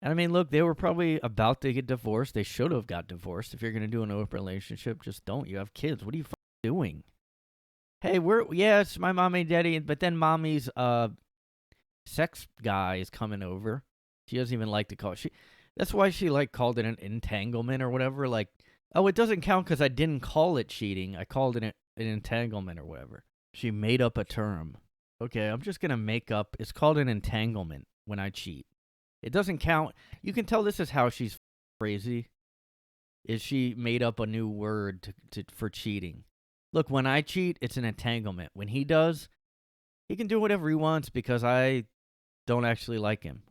And I mean, look, they were probably about to get divorced. They should have got divorced. If you're going to do an open relationship, just don't. You have kids. What are you doing? Hey, it's my mommy and daddy, but then mommy's sex guy is coming over. She doesn't even like to call it. That's why she like called it an entanglement or whatever. Like, oh, it doesn't count because I didn't call it cheating. I called it an entanglement or whatever. She made up a term. Okay, I'm just gonna make up. It's called an entanglement when I cheat. It doesn't count. You can tell this is how she's crazy. Is she made up a new word for cheating? Look, when I cheat, it's an entanglement. When he does, he can do whatever he wants because I don't actually like him.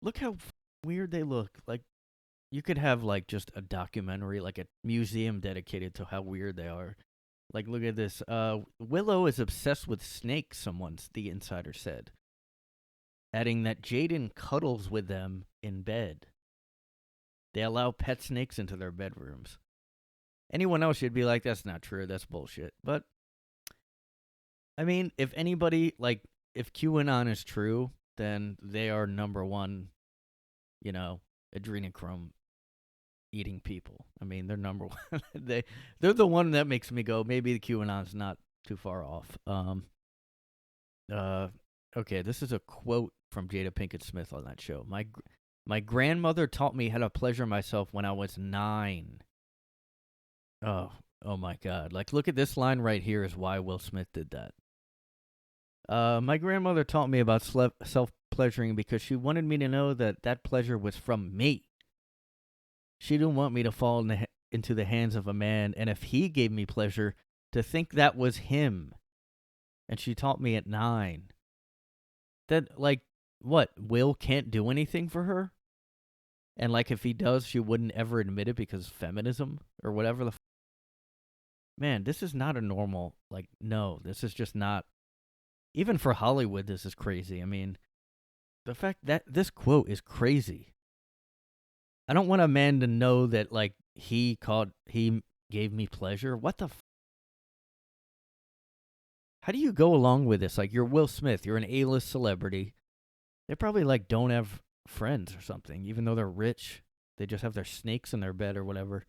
Look how weird they look. Like, you could have, like, just a documentary, like a museum dedicated to how weird they are. Like, look at this. Willow is obsessed with snakes, the insider said. Adding that Jaden cuddles with them in bed. They allow pet snakes into their bedrooms. Anyone else should be like, that's not true. That's bullshit. But, I mean, if anybody, like, if QAnon is true, then they are number one, adrenochrome eating people. I mean, they're number one. They're the one that makes me go, maybe the QAnon's not too far off. Okay, this is a quote from Jada Pinkett Smith on that show. My grandmother taught me how to pleasure myself when I was 9. Oh my God. Like, look at this line right here is why Will Smith did that. My grandmother taught me about self-pleasuring because she wanted me to know that pleasure was from me. She didn't want me to fall into the hands of a man, and if he gave me pleasure, to think that was him. And she taught me at 9. That, like, what? Will can't do anything for her? And, like, if he does, she wouldn't ever admit it because feminism or whatever the Man, this is not a normal, like, no, this is just not. Even for Hollywood, this is crazy. I mean, the fact that this quote is crazy. I don't want a man to know that, like, he gave me pleasure. What the How do you go along with this? Like, you're Will Smith. You're an A-list celebrity. They probably, like, don't have friends or something, even though they're rich. They just have their snakes in their bed or whatever.